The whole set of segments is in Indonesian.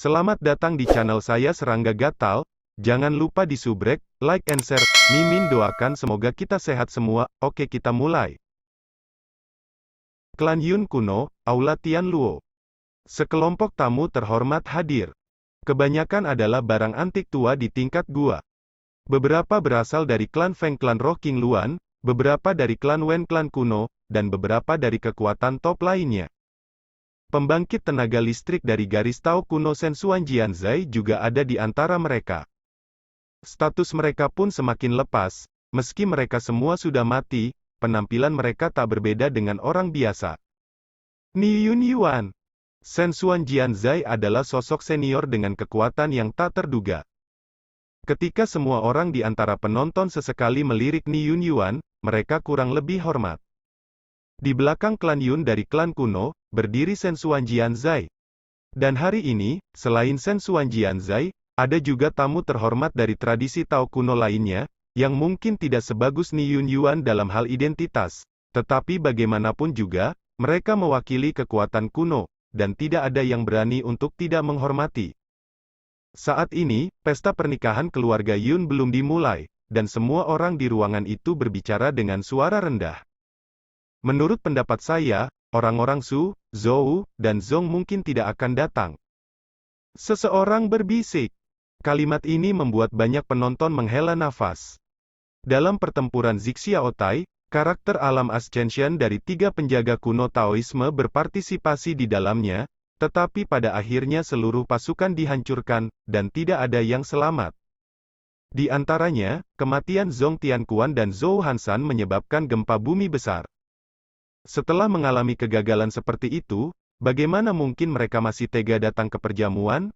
Selamat datang di channel saya Serangga Gatal. Jangan lupa di subrek, like and share. Mimin doakan semoga kita sehat semua. Oke, kita mulai. Klan Yun kuno, Aula Tian Luo. Sekelompok tamu terhormat hadir. Kebanyakan adalah barang antik tua di tingkat gua. Beberapa berasal dari klan Feng klan Roh King Luan, beberapa dari klan Wen klan kuno, dan beberapa dari kekuatan top lainnya. Pembangkit tenaga listrik dari garis Tao kuno Sensuan Jianzai juga ada di antara mereka. Status mereka pun semakin lepas, meski mereka semua sudah mati, penampilan mereka tak berbeda dengan orang biasa. Ni Yun Yuan. Sensuan Jianzai adalah sosok senior dengan kekuatan yang tak terduga. Ketika semua orang di antara penonton sesekali melirik Ni Yun Yuan, mereka kurang lebih hormat. Di belakang klan Yun dari klan kuno, berdiri Sensuan Jianzai. Dan hari ini, selain Sensuan Jianzai, ada juga tamu terhormat dari tradisi Tao kuno lainnya, yang mungkin tidak sebagus Ni Yun Yuan dalam hal identitas. Tetapi bagaimanapun juga, mereka mewakili kekuatan kuno, dan tidak ada yang berani untuk tidak menghormati. Saat ini, pesta pernikahan keluarga Yun belum dimulai, dan semua orang di ruangan itu berbicara dengan suara rendah. Menurut pendapat saya, orang-orang Su, Zhou, dan Zong mungkin tidak akan datang. Seseorang berbisik. Kalimat ini membuat banyak penonton menghela nafas. Dalam pertempuran Zixiaotai, karakter alam Ascension dari 3 penjaga kuno Taoisme berpartisipasi di dalamnya, tetapi pada akhirnya seluruh pasukan dihancurkan, dan tidak ada yang selamat. Di antaranya, kematian Zong Tianquan dan Zhou Hansan menyebabkan gempa bumi besar. Setelah mengalami kegagalan seperti itu, bagaimana mungkin mereka masih tega datang ke perjamuan?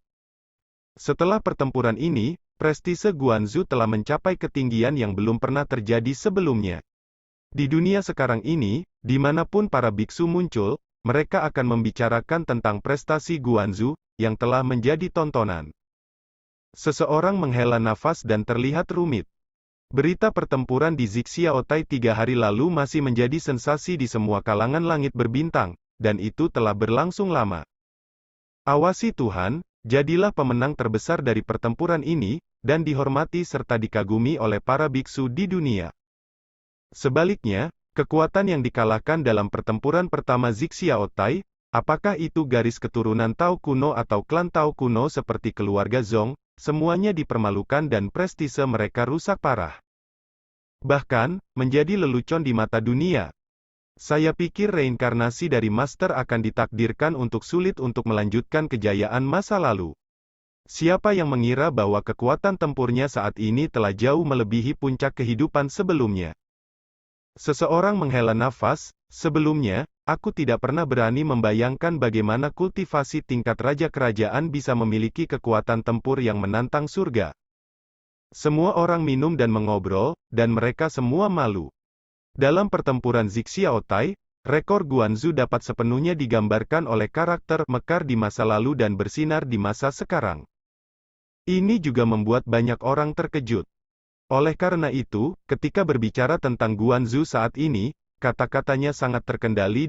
Setelah pertempuran ini, prestise Guanzu telah mencapai ketinggian yang belum pernah terjadi sebelumnya. Di dunia sekarang ini, dimanapun para biksu muncul, mereka akan membicarakan tentang prestasi Guanzu, yang telah menjadi tontonan. Seseorang menghela nafas dan terlihat rumit. Berita pertempuran di Zixiaotai 3 hari lalu masih menjadi sensasi di semua kalangan langit berbintang, dan itu telah berlangsung lama. Awasi Tuhan, jadilah pemenang terbesar dari pertempuran ini, dan dihormati serta dikagumi oleh para biksu di dunia. Sebaliknya, kekuatan yang dikalahkan dalam pertempuran pertama Zixiaotai, apakah itu garis keturunan Tao kuno atau klan Tao kuno seperti keluarga Zong, semuanya dipermalukan dan prestise mereka rusak parah. Bahkan, menjadi lelucon di mata dunia. Saya pikir reinkarnasi dari Master akan ditakdirkan untuk sulit untuk melanjutkan kejayaan masa lalu. Siapa yang mengira bahwa kekuatan tempurnya saat ini telah jauh melebihi puncak kehidupan sebelumnya? Seseorang menghela nafas. Sebelumnya, aku tidak pernah berani membayangkan bagaimana kultivasi tingkat raja kerajaan bisa memiliki kekuatan tempur yang menantang surga. Semua orang minum dan mengobrol, dan mereka semua malu. Dalam pertempuran Zixiaotai, rekor Guanzu dapat sepenuhnya digambarkan oleh karakter mekar di masa lalu dan bersinar di masa sekarang. Ini juga membuat banyak orang terkejut. Oleh karena itu, ketika berbicara tentang Guanzu saat ini, kata-katanya sangat terkendali,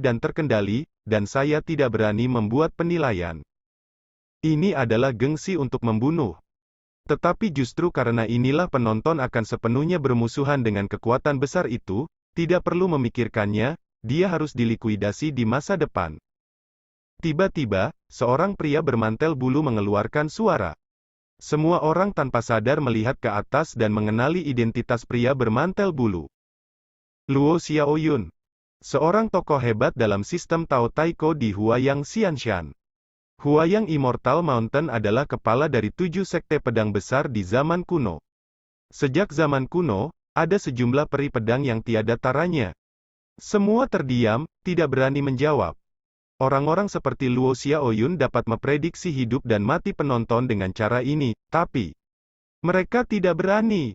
dan saya tidak berani membuat penilaian. Ini adalah gengsi untuk membunuh. Tetapi justru karena inilah penonton akan sepenuhnya bermusuhan dengan kekuatan besar itu, tidak perlu memikirkannya, dia harus dilikuidasi di masa depan. Tiba-tiba, seorang pria bermantel bulu mengeluarkan suara. Semua orang tanpa sadar melihat ke atas dan mengenali identitas pria bermantel bulu. Luo Xiaoyun. Seorang tokoh hebat dalam sistem Tao Taiko di Huayang Xianshan. Huayang Immortal Mountain adalah kepala dari 7 sekte pedang besar di zaman kuno. Sejak zaman kuno, ada sejumlah peri pedang yang tiada taranya. Semua terdiam, tidak berani menjawab. Orang-orang seperti Luo Xiaoyun dapat memprediksi hidup dan mati penonton dengan cara ini, tapi mereka tidak berani.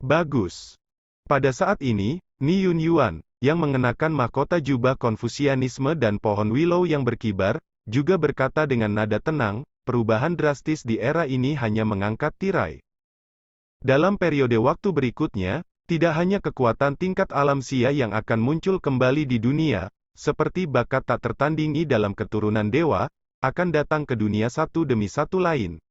Bagus. Pada saat ini, Ni Yun Yuan, yang mengenakan mahkota jubah Konfusianisme dan pohon willow yang berkibar, juga berkata dengan nada tenang, perubahan drastis di era ini hanya mengangkat tirai. Dalam periode waktu berikutnya, tidak hanya kekuatan tingkat alam Xia yang akan muncul kembali di dunia, seperti bakat tak tertandingi dalam keturunan dewa, akan datang ke dunia satu demi satu lain.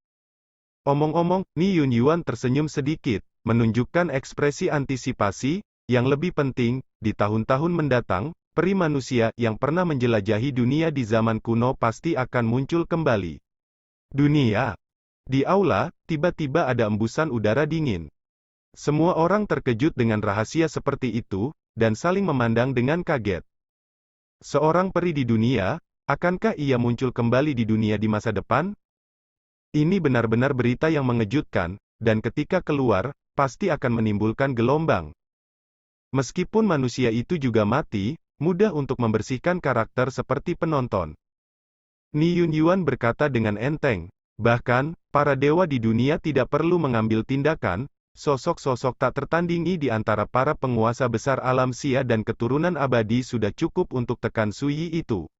Omong-omong, Ni Yunyuan tersenyum sedikit, menunjukkan ekspresi antisipasi, yang lebih penting, di tahun-tahun mendatang, peri manusia yang pernah menjelajahi dunia di zaman kuno pasti akan muncul kembali. Dunia. Di aula, tiba-tiba ada embusan udara dingin. Semua orang terkejut dengan rahasia seperti itu, dan saling memandang dengan kaget. Seorang peri di dunia, akankah ia muncul kembali di dunia di masa depan? Ini benar-benar berita yang mengejutkan, dan ketika keluar, pasti akan menimbulkan gelombang. Meskipun manusia itu juga mati, mudah untuk membersihkan karakter seperti penonton. Ni Yunyuan berkata dengan enteng, bahkan, para dewa di dunia tidak perlu mengambil tindakan, sosok-sosok tak tertandingi di antara para penguasa besar alam sia dan keturunan abadi sudah cukup untuk tekan Suyi itu.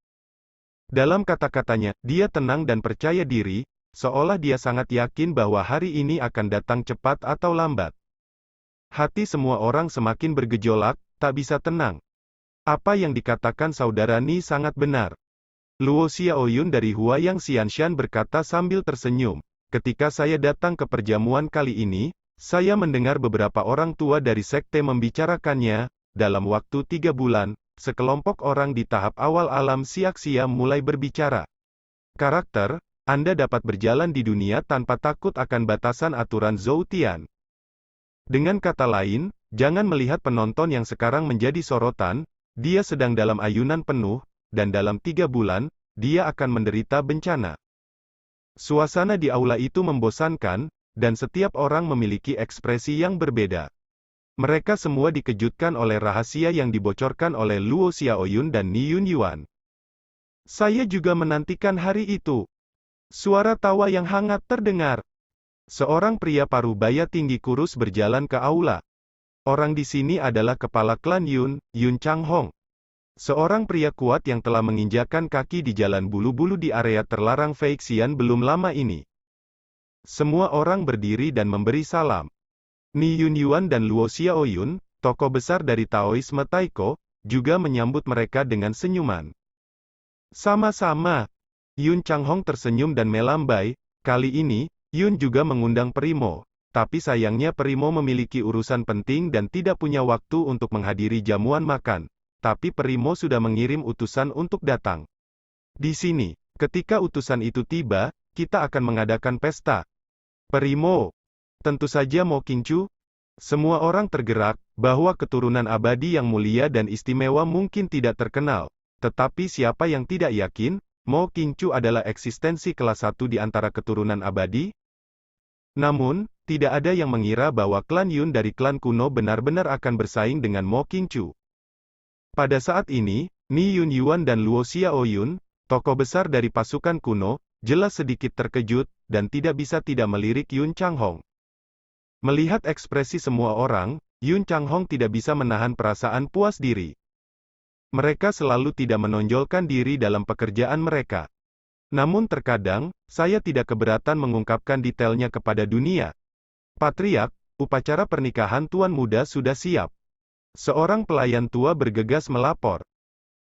Dalam kata-katanya, dia tenang dan percaya diri, seolah dia sangat yakin bahwa hari ini akan datang cepat atau lambat. Hati semua orang semakin bergejolak, tak bisa tenang. Apa yang dikatakan saudara Ni sangat benar. Luo Xiaoyun dari Huayang Xianshan berkata sambil tersenyum, ketika saya datang ke perjamuan kali ini, saya mendengar beberapa orang tua dari sekte membicarakannya, dalam waktu 3 bulan, sekelompok orang di tahap awal alam siak-sia mulai berbicara. Karakter, Anda dapat berjalan di dunia tanpa takut akan batasan aturan Zoutian. Dengan kata lain, jangan melihat penonton yang sekarang menjadi sorotan, dia sedang dalam ayunan penuh, dan dalam 3 bulan, dia akan menderita bencana. Suasana di aula itu membosankan, dan setiap orang memiliki ekspresi yang berbeda. Mereka semua dikejutkan oleh rahasia yang dibocorkan oleh Luo Xiaoyun dan Ni Yunyuan. Saya juga menantikan hari itu. Suara tawa yang hangat terdengar. Seorang pria parubaya tinggi kurus berjalan ke aula. Orang di sini adalah kepala klan Yun, Yun Changhong. Seorang pria kuat yang telah menginjakan kaki di jalan bulu-bulu di area terlarang Feixian belum lama ini. Semua orang berdiri dan memberi salam. Ni Yunyuan dan Luo Xiaoyun, tokoh besar dari Taoisme Taiko, juga menyambut mereka dengan senyuman. Sama-sama. Yun Changhong tersenyum dan melambai, kali ini, Yun juga mengundang Primo, tapi sayangnya Primo memiliki urusan penting dan tidak punya waktu untuk menghadiri jamuan makan, tapi Primo sudah mengirim utusan untuk datang. Di sini, ketika utusan itu tiba, kita akan mengadakan pesta. Primo, tentu saja Mo Qingchu. Semua orang tergerak, bahwa keturunan abadi yang mulia dan istimewa mungkin tidak terkenal, tetapi siapa yang tidak yakin, Mo Qingchu adalah eksistensi kelas 1 di antara keturunan abadi? Namun, tidak ada yang mengira bahwa klan Yun dari klan kuno benar-benar akan bersaing dengan Mo Qingchu. Pada saat ini, Ni Yunyuan dan Luo Xiaoyun, tokoh besar dari pasukan kuno, jelas sedikit terkejut, dan tidak bisa tidak melirik Yun Changhong. Melihat ekspresi semua orang, Yun Changhong tidak bisa menahan perasaan puas diri. Mereka selalu tidak menonjolkan diri dalam pekerjaan mereka. Namun terkadang, saya tidak keberatan mengungkapkan detailnya kepada dunia. Patriark, upacara pernikahan tuan muda sudah siap. Seorang pelayan tua bergegas melapor.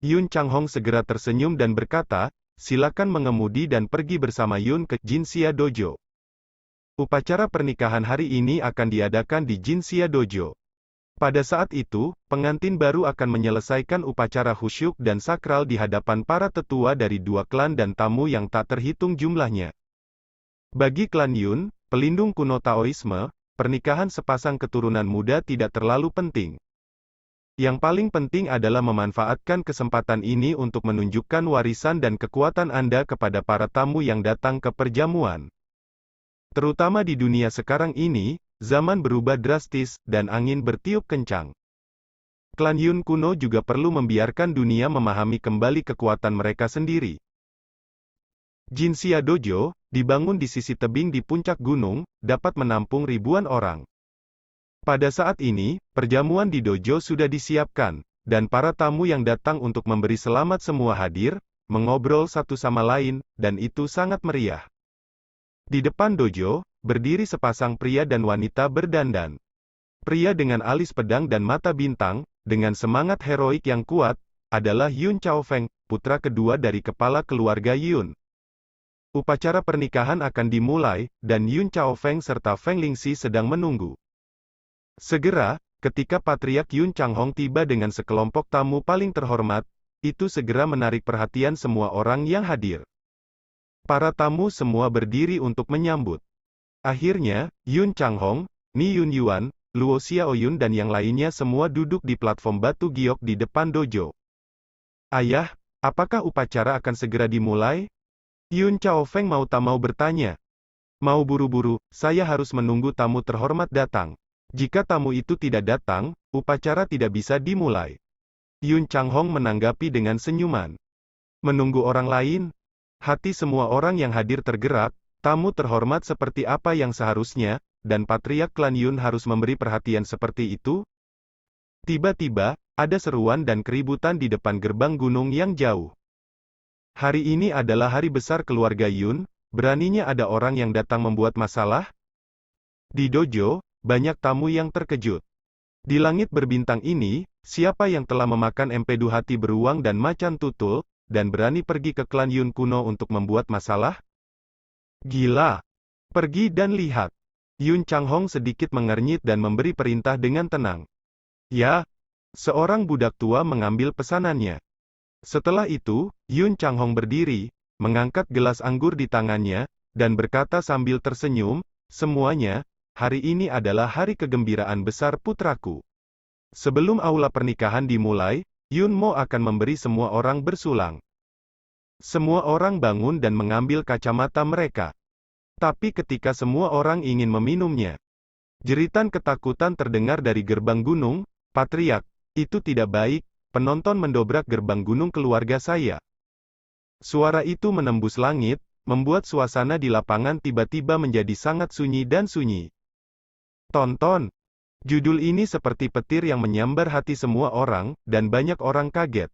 Yun Changhong segera tersenyum dan berkata, silakan mengemudi dan pergi bersama Yun ke Jinxia Dojo. Upacara pernikahan hari ini akan diadakan di Jinxia Dojo. Pada saat itu, pengantin baru akan menyelesaikan upacara khusyuk dan sakral di hadapan para tetua dari 2 klan dan tamu yang tak terhitung jumlahnya. Bagi klan Yun, pelindung kuno Taoisme, pernikahan sepasang keturunan muda tidak terlalu penting. Yang paling penting adalah memanfaatkan kesempatan ini untuk menunjukkan warisan dan kekuatan Anda kepada para tamu yang datang ke perjamuan. Terutama di dunia sekarang ini, zaman berubah drastis, dan angin bertiup kencang. Klan Yun kuno juga perlu membiarkan dunia memahami kembali kekuatan mereka sendiri. Jinxia Dojo, dibangun di sisi tebing di puncak gunung, dapat menampung ribuan orang. Pada saat ini, perjamuan di dojo sudah disiapkan, dan para tamu yang datang untuk memberi selamat semua hadir, mengobrol satu sama lain, dan itu sangat meriah. Di depan dojo, berdiri sepasang pria dan wanita berdandan. Pria dengan alis pedang dan mata bintang, dengan semangat heroik yang kuat, adalah Yun Chaofeng, putra kedua dari kepala keluarga Yun. Upacara pernikahan akan dimulai, dan Yun Chao Feng serta Feng Lingxi sedang menunggu. Segera, ketika Patriark Yun Changhong tiba dengan sekelompok tamu paling terhormat, itu segera menarik perhatian semua orang yang hadir. Para tamu semua berdiri untuk menyambut. Akhirnya, Yun Changhong, Ni Yun Yuan, Luo Xiaoyun dan yang lainnya semua duduk di platform batu giok di depan dojo. Ayah, apakah upacara akan segera dimulai? Yun Chao Feng mau tak mau bertanya. Mau buru-buru, saya harus menunggu tamu terhormat datang. Jika tamu itu tidak datang, upacara tidak bisa dimulai. Yun Changhong menanggapi dengan senyuman. Menunggu orang lain? Hati semua orang yang hadir tergerak, tamu terhormat seperti apa yang seharusnya, dan Patriark Klan Yun harus memberi perhatian seperti itu? Tiba-tiba, ada seruan dan keributan di depan gerbang gunung yang jauh. Hari ini adalah hari besar keluarga Yun, beraninya ada orang yang datang membuat masalah? Di dojo, banyak tamu yang terkejut. Di langit berbintang ini, siapa yang telah memakan empedu hati beruang dan macan tutul, dan berani pergi ke klan Yun kuno untuk membuat masalah? Gila! Pergi dan lihat. Yun Changhong sedikit mengernyit dan memberi perintah dengan tenang. Ya, seorang budak tua mengambil pesanannya. Setelah itu, Yun Changhong berdiri, mengangkat gelas anggur di tangannya, dan berkata sambil tersenyum, semuanya, hari ini adalah hari kegembiraan besar putraku. Sebelum aula pernikahan dimulai, Yun Mo akan memberi semua orang bersulang. Semua orang bangun dan mengambil kacamata mereka. Tapi ketika semua orang ingin meminumnya, jeritan ketakutan terdengar dari gerbang gunung. Patriark, itu tidak baik. Penonton mendobrak gerbang gunung keluarga saya. Suara itu menembus langit, membuat suasana di lapangan tiba-tiba menjadi sangat sunyi dan sunyi. Tonton. Judul ini seperti petir yang menyambar hati semua orang, dan banyak orang kaget.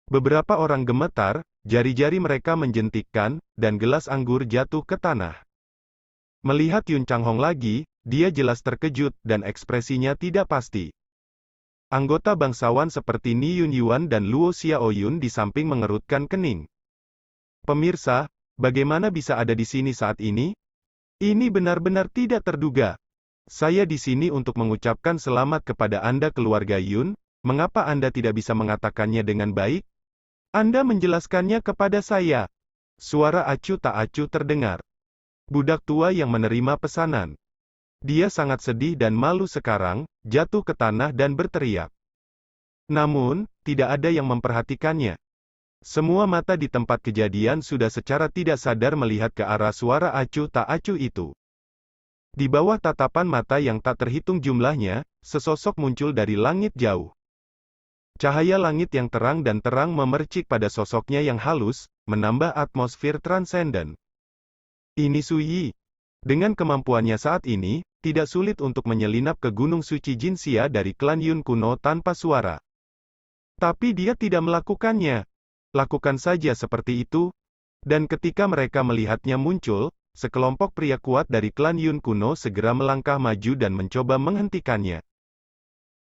Beberapa orang gemetar, jari-jari mereka menjentikkan, dan gelas anggur jatuh ke tanah. Melihat Yun Changhong lagi, dia jelas terkejut, dan ekspresinya tidak pasti. Anggota bangsawan seperti Ni Yun Yuan dan Luo Xiaoyun di samping mengerutkan kening. Pemirsa, bagaimana bisa ada di sini saat ini? Ini benar-benar tidak terduga. Saya di sini untuk mengucapkan selamat kepada Anda keluarga Yun. Mengapa Anda tidak bisa mengatakannya dengan baik? Anda menjelaskannya kepada saya. Suara acuh tak acuh terdengar. Budak tua yang menerima pesanan. Dia sangat sedih dan malu sekarang, jatuh ke tanah dan berteriak. Namun, tidak ada yang memperhatikannya. Semua mata di tempat kejadian sudah secara tidak sadar melihat ke arah suara acuh tak acuh itu. Di bawah tatapan mata yang tak terhitung jumlahnya, sesosok muncul dari langit jauh. Cahaya langit yang terang dan terang memercik pada sosoknya yang halus, menambah atmosfer transenden. Ini Suyi. Dengan kemampuannya saat ini, tidak sulit untuk menyelinap ke Gunung Suci Jinxia dari klan Yun kuno tanpa suara. Tapi dia tidak melakukannya. Lakukan saja seperti itu. Dan ketika mereka melihatnya muncul, sekelompok pria kuat dari klan Yun kuno segera melangkah maju dan mencoba menghentikannya.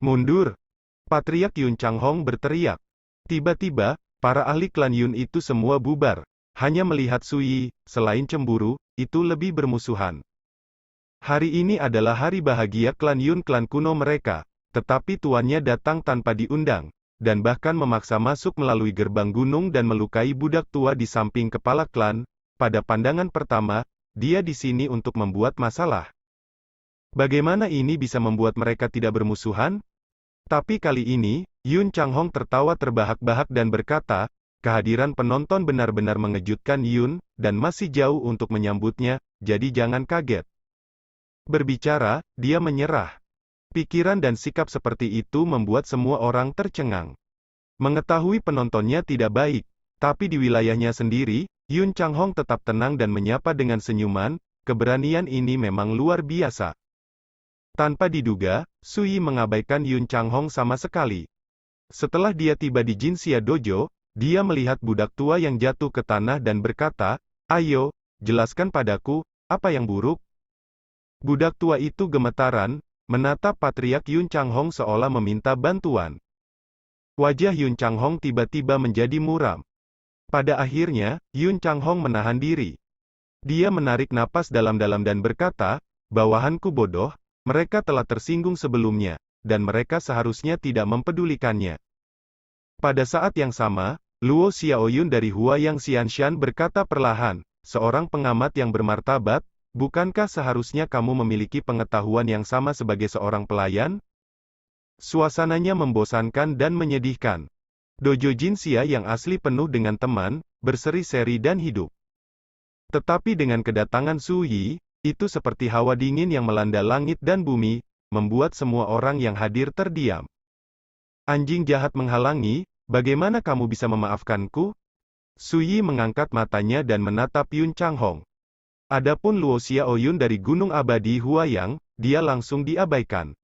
Mundur! Patriark Yun Changhong berteriak. Tiba-tiba, para ahli klan Yun itu semua bubar. Hanya melihat Suyi, selain cemburu, itu lebih bermusuhan. Hari ini adalah hari bahagia klan Yun klan kuno mereka, tetapi tuannya datang tanpa diundang, dan bahkan memaksa masuk melalui gerbang gunung dan melukai budak tua di samping kepala klan. Pada pandangan pertama, dia di sini untuk membuat masalah. Bagaimana ini bisa membuat mereka tidak bermusuhan? Tapi kali ini, Yun Changhong tertawa terbahak-bahak dan berkata, kehadiran penonton benar-benar mengejutkan Yun, dan masih jauh untuk menyambutnya, jadi jangan kaget. Berbicara, dia menyerah. Pikiran dan sikap seperti itu membuat semua orang tercengang. Mengetahui penontonnya tidak baik, tapi di wilayahnya sendiri, Yun Changhong tetap tenang dan menyapa dengan senyuman, keberanian ini memang luar biasa. Tanpa diduga, Suyi mengabaikan Yun Changhong sama sekali. Setelah dia tiba di Jinxia Dojo, dia melihat budak tua yang jatuh ke tanah dan berkata, ayo, jelaskan padaku, apa yang buruk? Budak tua itu gemetaran, menatap Patriark Yun Changhong seolah meminta bantuan. Wajah Yun Changhong tiba-tiba menjadi muram. Pada akhirnya, Yun Changhong menahan diri. Dia menarik napas dalam-dalam dan berkata, bawahanku bodoh, mereka telah tersinggung sebelumnya, dan mereka seharusnya tidak mempedulikannya. Pada saat yang sama, Luo Xiaoyun dari Huayang Xianshan berkata perlahan, seorang pengamat yang bermartabat, bukankah seharusnya kamu memiliki pengetahuan yang sama sebagai seorang pelayan? Suasananya membosankan dan menyedihkan. Dojo Jinxia yang asli penuh dengan teman, berseri-seri dan hidup. Tetapi dengan kedatangan Su Yi, itu seperti hawa dingin yang melanda langit dan bumi, membuat semua orang yang hadir terdiam. Anjing jahat menghalangi, bagaimana kamu bisa memaafkanku? Su Yi mengangkat matanya dan menatap Yun Changhong. Adapun Luo Xiaoyun dari Gunung Abadi Huayang, dia langsung diabaikan.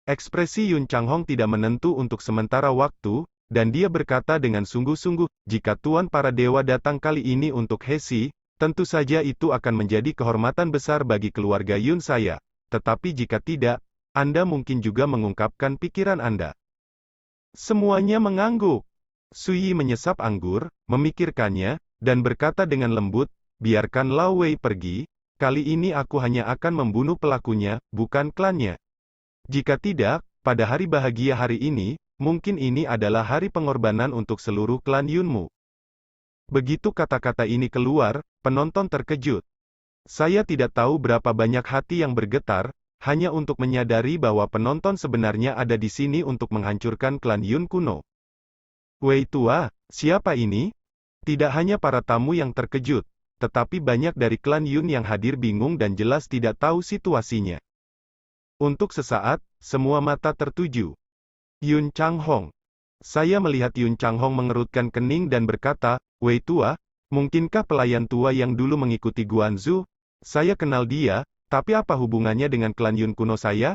Ekspresi Yun Changhong tidak menentu untuk sementara waktu, dan dia berkata dengan sungguh-sungguh, jika Tuan para dewa datang kali ini untuk Hesi, tentu saja itu akan menjadi kehormatan besar bagi keluarga Yun saya. Tetapi jika tidak, Anda mungkin juga mengungkapkan pikiran Anda. Semuanya mengangguk. Su Yi menyesap anggur, memikirkannya, dan berkata dengan lembut, biarkan Lao Wei pergi, kali ini aku hanya akan membunuh pelakunya, bukan klannya. Jika tidak, pada hari bahagia hari ini, mungkin ini adalah hari pengorbanan untuk seluruh klan Yunmu. Begitu kata-kata ini keluar, penonton terkejut. Saya tidak tahu berapa banyak hati yang bergetar, hanya untuk menyadari bahwa penonton sebenarnya ada di sini untuk menghancurkan klan Yun kuno. Wei tua, siapa ini? Tidak hanya para tamu yang terkejut, tetapi banyak dari klan Yun yang hadir bingung dan jelas tidak tahu situasinya. Untuk sesaat, semua mata tertuju. Yun Changhong. Saya melihat Yun Changhong mengerutkan kening dan berkata, Wei tua, mungkinkah pelayan tua yang dulu mengikuti Guanzu? Saya kenal dia, tapi apa hubungannya dengan klan Yun kuno saya?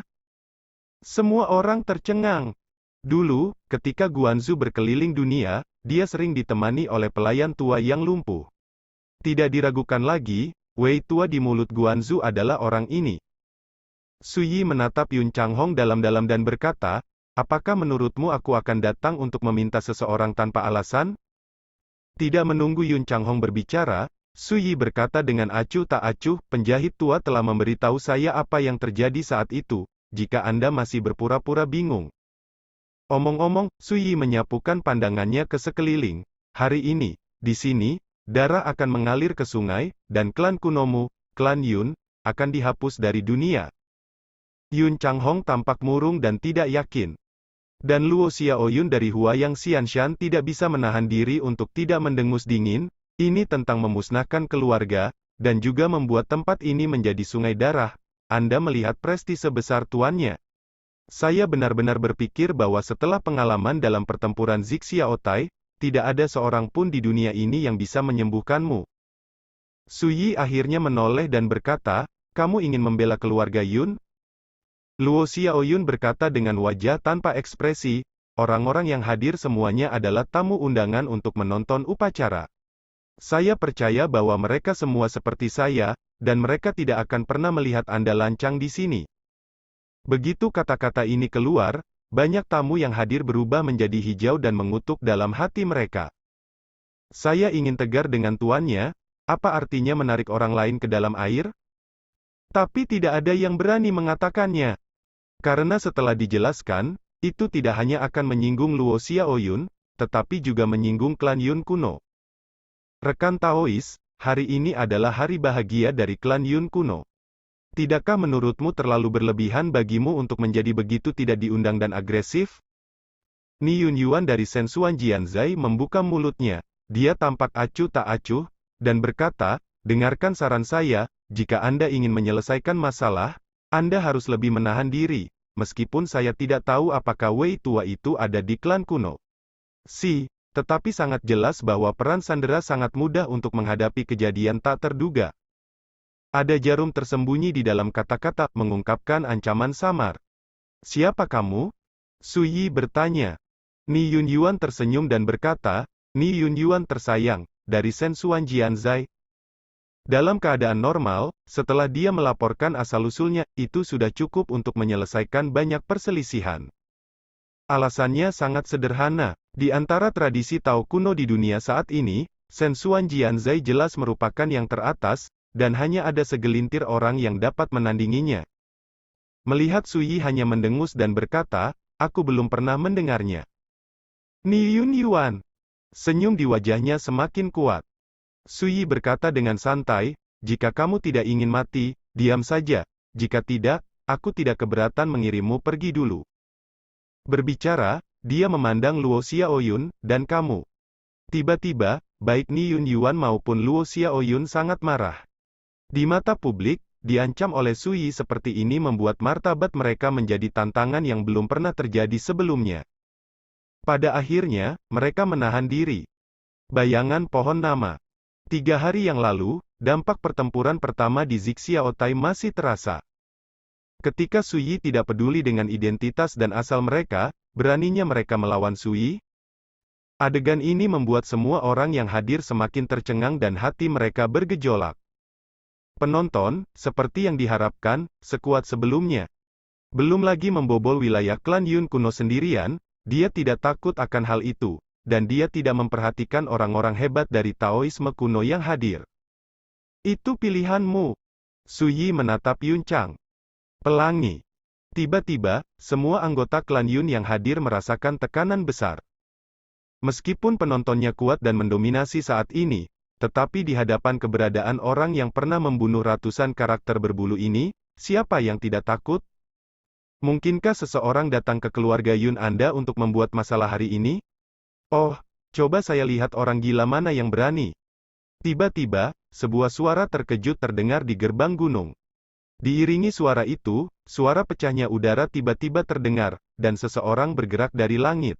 Semua orang tercengang. Dulu, ketika Guanzu berkeliling dunia, dia sering ditemani oleh pelayan tua yang lumpuh. Tidak diragukan lagi, Wei tua di mulut Guanzu adalah orang ini. Su Yi menatap Yun Changhong dalam-dalam dan berkata, apakah menurutmu aku akan datang untuk meminta seseorang tanpa alasan? Tidak menunggu Yun Changhong berbicara, Su Yi berkata dengan acuh tak acuh, penjahit tua telah memberitahu saya apa yang terjadi saat itu, jika Anda masih berpura-pura bingung. Omong-omong, Su Yi menyapukan pandangannya ke sekeliling. Hari ini, di sini, darah akan mengalir ke sungai, dan klan kunomu, klan Yun, akan dihapus dari dunia. Yun Changhong tampak murung dan tidak yakin. Dan Luo Xiaoyun dari Huayang Xianshan tidak bisa menahan diri untuk tidak mendengus dingin, ini tentang memusnahkan keluarga, dan juga membuat tempat ini menjadi sungai darah. Anda melihat prestise besar tuannya. Saya benar-benar berpikir bahwa setelah pengalaman dalam pertempuran Zixiaotai, tidak ada seorang pun di dunia ini yang bisa menyembuhkanmu. Su Yi akhirnya menoleh dan berkata, kamu ingin membela keluarga Yun? Luo Xiaoyun berkata dengan wajah tanpa ekspresi, orang-orang yang hadir semuanya adalah tamu undangan untuk menonton upacara. Saya percaya bahwa mereka semua seperti saya, dan mereka tidak akan pernah melihat Anda lancang di sini. Begitu kata-kata ini keluar, banyak tamu yang hadir berubah menjadi hijau dan mengutuk dalam hati mereka. Saya ingin tegar dengan tuannya, apa artinya menarik orang lain ke dalam air? Tapi tidak ada yang berani mengatakannya. Karena setelah dijelaskan, itu tidak hanya akan menyinggung Luo Xiaoyun, tetapi juga menyinggung klan Yun kuno. Rekan Taois, hari ini adalah hari bahagia dari klan Yun kuno. Tidakkah menurutmu terlalu berlebihan bagimu untuk menjadi begitu tidak diundang dan agresif? Ni Yun Yuan dari Sensuan Jianzai membuka mulutnya. Dia tampak acuh tak acuh, dan berkata, dengarkan saran saya, jika Anda ingin menyelesaikan masalah, Anda harus lebih menahan diri, meskipun saya tidak tahu apakah Wei tua itu ada di klan kuno. Tetapi sangat jelas bahwa peran Sandera sangat mudah untuk menghadapi kejadian tak terduga. Ada jarum tersembunyi di dalam kata-kata, mengungkapkan ancaman samar. Siapa kamu? Su Yi bertanya. Ni Yun Yuan tersenyum dan berkata, Ni Yun Yuan tersayang, dari Sensuan Jianzai. Dalam keadaan normal, setelah dia melaporkan asal-usulnya, itu sudah cukup untuk menyelesaikan banyak perselisihan. Alasannya sangat sederhana. Di antara tradisi Tao kuno di dunia saat ini, Sensuan Jianzai jelas merupakan yang teratas, dan hanya ada segelintir orang yang dapat menandinginya. Melihat Sui hanya mendengus dan berkata, aku belum pernah mendengarnya. Ni Yun Yuan. Senyum di wajahnya semakin kuat. Sui berkata dengan santai, jika kamu tidak ingin mati, diam saja. Jika tidak, aku tidak keberatan mengirimmu pergi dulu. Berbicara, dia memandang Luo Xiaoyun, dan kamu. Tiba-tiba, baik Ni Yun Yuan maupun Luo Xiaoyun sangat marah. Di mata publik, diancam oleh Sui seperti ini membuat martabat mereka menjadi tantangan yang belum pernah terjadi sebelumnya. Pada akhirnya, mereka menahan diri. Bayangan pohon nama. 3 hari yang lalu, dampak pertempuran pertama di Zixiaotai masih terasa. Ketika Sui tidak peduli dengan identitas dan asal mereka, beraninya mereka melawan Sui? Adegan ini membuat semua orang yang hadir semakin tercengang dan hati mereka bergejolak. Penonton, seperti yang diharapkan, sekuat sebelumnya. Belum lagi membobol wilayah klan Yun kuno sendirian, dia tidak takut akan hal itu. Dan dia tidak memperhatikan orang-orang hebat dari Taoisme kuno yang hadir. Itu pilihanmu. Sui menatap Yun Chang. Pelangi. Tiba-tiba, semua anggota klan Yun yang hadir merasakan tekanan besar. Meskipun penontonnya kuat dan mendominasi saat ini, tetapi di hadapan keberadaan orang yang pernah membunuh ratusan karakter berbulu ini, siapa yang tidak takut? Mungkinkah seseorang datang ke keluarga Yun Anda untuk membuat masalah hari ini? Oh, coba saya lihat orang gila mana yang berani. Tiba-tiba, sebuah suara terkejut terdengar di gerbang gunung. Diiringi suara itu, suara pecahnya udara tiba-tiba terdengar, dan seseorang bergerak dari langit.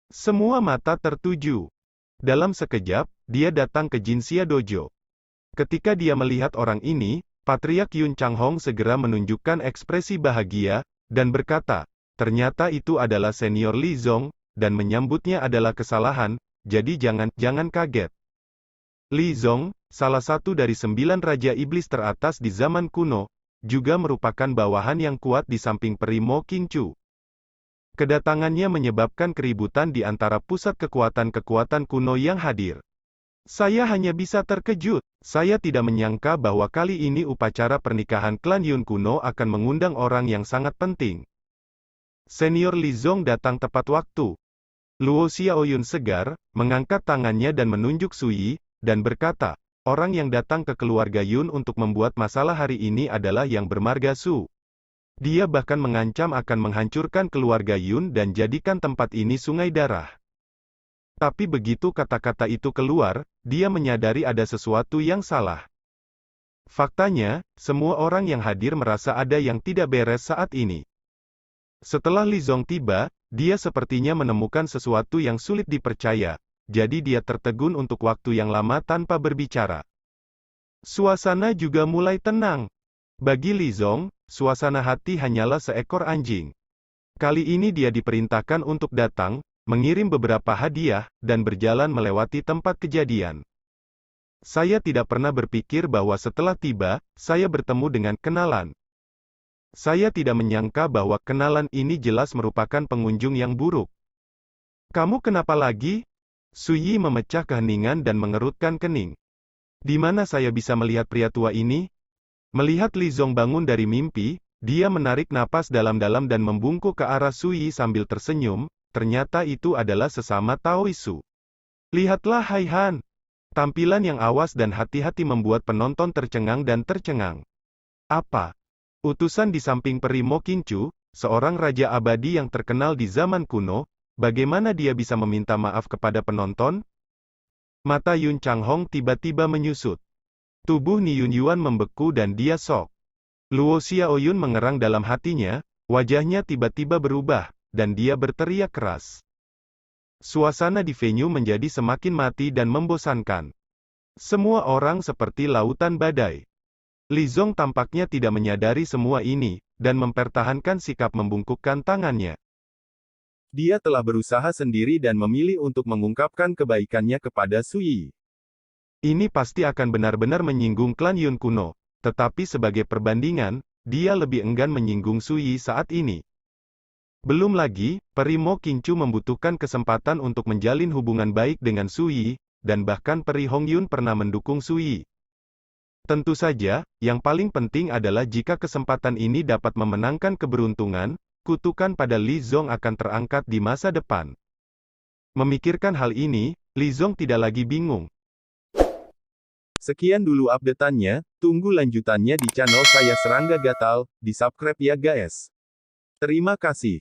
Semua mata tertuju. Dalam sekejap, dia datang ke Jinxia Dojo. Ketika dia melihat orang ini, Patriark Yun Changhong segera menunjukkan ekspresi bahagia, dan berkata, ternyata itu adalah senior Li Zong, dan menyambutnya adalah kesalahan, jadi jangan kaget. Li Zong, salah satu dari 9 Raja Iblis teratas di zaman kuno, juga merupakan bawahan yang kuat di samping peri Mo Qingchu. Kedatangannya menyebabkan keributan di antara pusat kekuatan-kekuatan kuno yang hadir. Saya hanya bisa terkejut. Saya tidak menyangka bahwa kali ini upacara pernikahan klan Yun kuno akan mengundang orang yang sangat penting. Senior Li Zong datang tepat waktu. Luo Xiaoyun segar, mengangkat tangannya dan menunjuk Sui, dan berkata, orang yang datang ke keluarga Yun untuk membuat masalah hari ini adalah yang bermarga Su. Dia bahkan mengancam akan menghancurkan keluarga Yun dan jadikan tempat ini sungai darah. Tapi begitu kata-kata itu keluar, dia menyadari ada sesuatu yang salah. Faktanya, semua orang yang hadir merasa ada yang tidak beres saat ini. Setelah Li Zong tiba, dia sepertinya menemukan sesuatu yang sulit dipercaya, jadi dia tertegun untuk waktu yang lama tanpa berbicara. Suasana juga mulai tenang. Bagi Li Zong, suasana hati hanyalah seekor anjing. Kali ini dia diperintahkan untuk datang, mengirim beberapa hadiah, dan berjalan melewati tempat kejadian. Saya tidak pernah berpikir bahwa setelah tiba, saya bertemu dengan kenalan. Saya tidak menyangka bahwa kenalan ini jelas merupakan pengunjung yang buruk. Kamu kenapa lagi? Sui memecah keheningan dan mengerutkan kening. Di mana saya bisa melihat pria tua ini? Melihat Li Zong bangun dari mimpi, dia menarik napas dalam-dalam dan membungkuk ke arah Sui sambil tersenyum, ternyata itu adalah sesama Taoisu. Lihatlah Hai Han. Tampilan yang awas dan hati-hati membuat penonton tercengang dan tercengang. Apa? Utusan di samping peri Mo Qingchu, seorang raja abadi yang terkenal di zaman kuno, bagaimana dia bisa meminta maaf kepada penonton? Mata Yun Changhong tiba-tiba menyusut. Tubuh Ni Yun Yuan membeku dan dia shock. Luo Xiaoyun mengerang dalam hatinya, wajahnya tiba-tiba berubah, dan dia berteriak keras. Suasana di venue menjadi semakin mati dan membosankan. Semua orang seperti lautan badai. Li Zong tampaknya tidak menyadari semua ini, dan mempertahankan sikap membungkukkan tangannya. Dia telah berusaha sendiri dan memilih untuk mengungkapkan kebaikannya kepada Sui. Ini pasti akan benar-benar menyinggung klan Yun kuno, tetapi sebagai perbandingan, dia lebih enggan menyinggung Sui saat ini. Belum lagi, peri Mo Qingchu membutuhkan kesempatan untuk menjalin hubungan baik dengan Sui, dan bahkan peri Hong Yun pernah mendukung Sui. Tentu saja, yang paling penting adalah jika kesempatan ini dapat memenangkan keberuntungan, kutukan pada Li Zong akan terangkat di masa depan. Memikirkan hal ini, Li Zong tidak lagi bingung. Sekian dulu update-annya, tunggu lanjutannya di channel saya Serangga Gatal, di subscribe ya guys. Terima kasih.